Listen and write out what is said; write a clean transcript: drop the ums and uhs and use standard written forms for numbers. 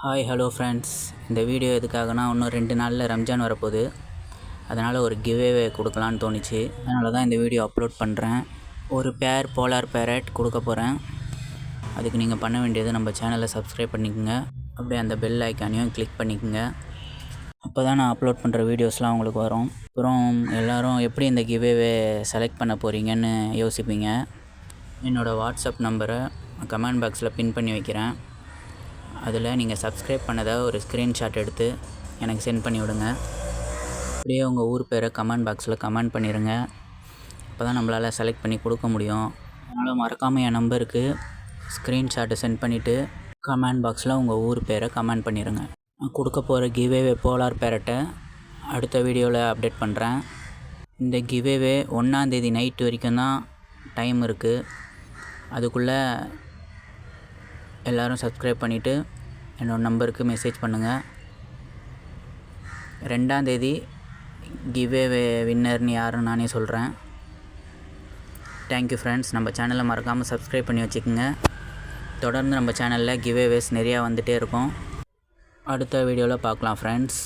Hi hello friends. இந்த video எதுக்காகனா இன்னும் 2 நாளில் ரம்ஜான் வரப்போகுது. அதனால் ஒரு கிவ்அவே கொடுக்கலான்னு தோணுச்சு. அதனால தான் இந்த வீடியோ அப்லோட் பண்ணுறேன். ஒரு பேர் போலார் பேரட் கொடுக்க போகிறேன். அதுக்கு நீங்கள் பண்ண வேண்டியது நம்ம சேனலை சப்ஸ்கிரைப் பண்ணிக்கோங்க. அப்படியே அந்த பெல் ஐக்கானையும் கிளிக் பண்ணிக்கோங்க. அப்போ தான் நான் அப்லோட் பண்ணுற வீடியோஸ்லாம் உங்களுக்கு வரும். அப்புறம் எல்லோரும் எப்படி இந்த கிவ்அவே செலக்ட் பண்ண போகிறீங்கன்னு யோசிப்பீங்க. என்னோடய வாட்ஸ்அப் நம்பரை கமெண்ட் பாக்ஸில் பின் பண்ணி வைக்கிறேன். அதில் நீங்கள் சப்ஸ்கிரைப் பண்ணதை ஒரு ஸ்க்ரீன்ஷாட் எடுத்து எனக்கு சென்ட் பண்ணி விடுங்க. அப்படியே உங்கள் ஊர் பேரை கமெண்ட் பாக்ஸில் கமெண்ட் பண்ணிடுங்க. அப்போ தான் நம்மளால் செலக்ட் பண்ணி கொடுக்க முடியும். அதனால் மறக்காமல் என் நம்பருக்கு ஸ்க்ரீன்ஷாட்டை சென்ட் பண்ணிவிட்டு கமெண்ட் பாக்ஸில் உங்கள் ஊர் பேரை கமெண்ட் பண்ணிடுங்க. நான் கொடுக்க போகிற கிவ்அவே போலார் பேரட்டை அடுத்த வீடியோவில் அப்டேட் பண்ணுறேன். இந்த கிவ்அவே 1ஆம் தேதி நைட்டு வரைக்கும் தான் டைம் இருக்குது. அதுக்குள்ளே எல்லோரும் சப்ஸ்கிரைப் பண்ணிவிட்டு என்னோடய நம்பருக்கு மெசேஜ் பண்ணுங்கள். 2ஆம் தேதி கிவ்அவே வின்னர்னு யாருன்னு நானே சொல்கிறேன். Thank you friends. நம்ம சேனலை மறக்காமல் சப்ஸ்கிரைப் பண்ணி வச்சுக்கோங்க. தொடர்ந்து நம்ம சேனலில் கிவ்அவேஸ் நிறையா வந்துகிட்டே இருக்கும். அடுத்த வீடியோவில் பார்க்கலாம் ஃப்ரெண்ட்ஸ்.